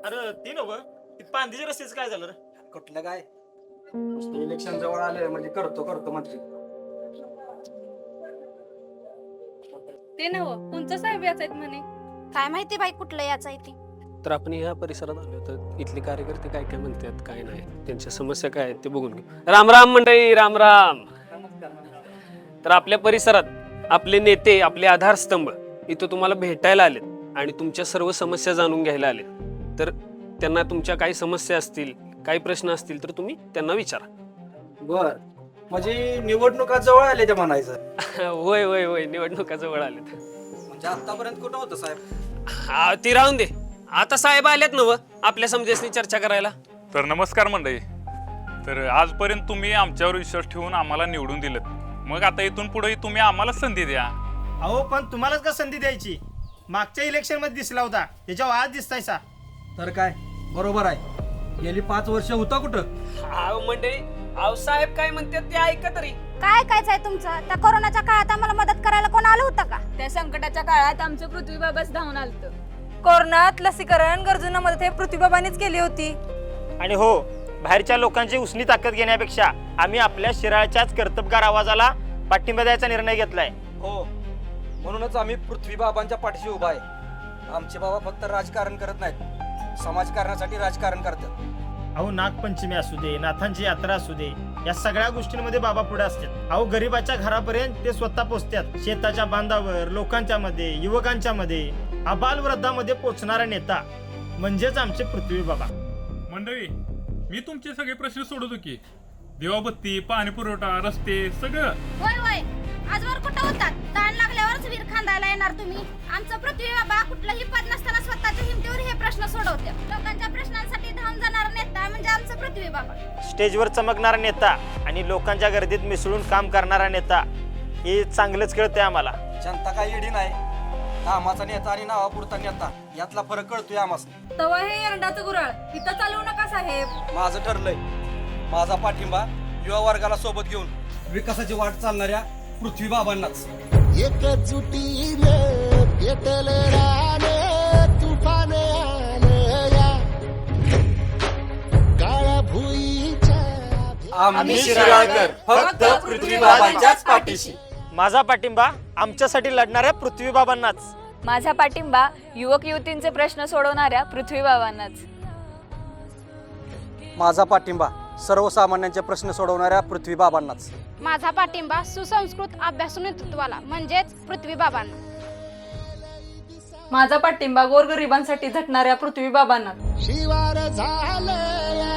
अरे ती नव ती पांदीच्या रस्त्याचं काय झालं रे? कुठलं काय इलेक्शन जवळ आलं म्हणजे करतो करतो म्हणते. ते नव कोणचं साहेब याच आहेत म्हणे. काय माहिती बाई कुठलं याचं आहे ती. तर आपण ह्या परिसरात आलो तर इथले कार्यकर्ते काय काय म्हणतात काय नाही त्यांच्या समस्या काय आहेत ते बघून घेऊ. राम राम मंडळी, राम राम. तर आपल्या परिसरात आपले नेते, आपले आधारस्तंभ इथं तुम्हाला भेटायला आलेत आणि तुमच्या सर्व समस्या जाणून घ्यायला आलेत. तर त्यांना तुमच्या काही समस्या असतील, काही प्रश्न असतील तर तुम्ही त्यांना विचारा. बर म्हणजे निवडणुका जवळ आल्या त्या म्हणायचं. होय होय होय, निवडणुका जवळ आलेत. म्हणजे आतापर्यंत कुठं होतं साहेब? ती राहून दे. आता साहेब आलेत नव आपल्या समस्यांनी चर्चा करायला. तर नमस्कार मंडळी. तर आजपर्यंत तुम्ही आमच्यावर विश्वास ठेवून आम्हाला निवडून दिलं, मग आता इथून पुढे तुम्ही आम्हाला संधी द्या. अहो पण तुम्हालाच का संधी द्यायची? मागच्या इलेक्शन मध्ये दिसला होता, त्याच्यावर आज दिसतायसा. तर काय बरोबर आहे. गेली 5 वर्ष होता कुठं? अहो मंडळी, अहो साहेब काय म्हणतात ते ऐका तरी. काय कायच आहे तुमचं? त्या कोरोनाच्या काळात आम्हाला मदत करायला कोण आलं होतं का? त्या संकटाच्या काळात आमचं पृथ्वी बाबाच धावून आलतं. कोरोनात लसीकरण गरजूंना मदत हे पृथ्वीबाबांनीच केली होती. आणि हो, बाहेरच्या लोकांची उसनी ताकद घेण्यापेक्षा आम्ही आपल्या शिराळच्याच कर्तबगार आवाजाला पाठिंबा द्यायचा निर्णय घेतलाय. हो, म्हणूनच आम्ही पृथ्वी बाबांच्या पाठीशी उभा आहे. आमचे बाबा फक्त राजकारण करत नाहीत, समाजकारणासाठी राजकारण करतात. अहो नागपंचमी असू दे, नाथांची यात्रा असू दे, या सगळ्या गोष्टींमध्ये बाबा पुढे असतात. अहो गरीबाच्या घरापर्यंत ते स्वतः पोहोचतात. शेताच्या बांधावर, लोकांच्या मध्ये, युवकांच्या मध्ये, अबाल वृद्धामध्ये पोहोचणारा नेता म्हणजेच आमचे पृथ्वी बाबा. मंडळी, मी तुमचे सगळे प्रश्न सोडवतो की दिवाबत्ती, पाणी पुरवठा, रस्ते सगळं. होय होय, आजवर कुठं होतात? ताण लागल्यावरच वीर खांदायला येणार तुम्ही. आमचं पृथ्वी बाबा कुठलंही पद नसताना स्वतःच्या हिमतीवर हे प्रश्न सोडवते. लोकांच्या प्रश्नांसाठी धावून जाणारा नेता म्हणजे आमचं पृथ्वी बाबा. स्टेजवर चमकणारा नेता आणि लोकांच्या गर्दीत मिसळून काम करणारा नेता हे चांगलंच कळतंय आम्हाला. जनता काही येडी नाही. नामाचा नेता आणि नावापुरता नेता यातला फरक कळतोय आम्हाला. तवा हे एरंडाचं गुराळ इथं चालवू नका साहेब. माझं ठरलंय, माझा पाठिंबा युवा वर्गाला सोबत घेऊन विकासाची वाट चालणाऱ्या पृथ्वी बाबांनाच. एकजुटीनं पेटलं रान, तुफान आलं या काळ्या भुईच्या. आम्ही शिराळकर फक्त पृथ्वी बाबांच्याच पाठीशी. माझा पाठिंबा आमच्यासाठी लढणाऱ्या पृथ्वी बाबांनाच. माझा पाठिंबा युवक युवतींचे प्रश्न सोडवणाऱ्या पृथ्वी बाबांनाच. माझा पाठिंबा सर्वसामान्यांचे प्रश्न सोडवणाऱ्या पृथ्वी बाबांनाच. माझा पाठिंबा सुसंस्कृत अभ्यासू नेतृत्वाला म्हणजेच पृथ्वी बाबांना. माझा पाठिंबा गोरगरिबांसाठी झटणाऱ्या पृथ्वी बाबांना. शिवार झालं या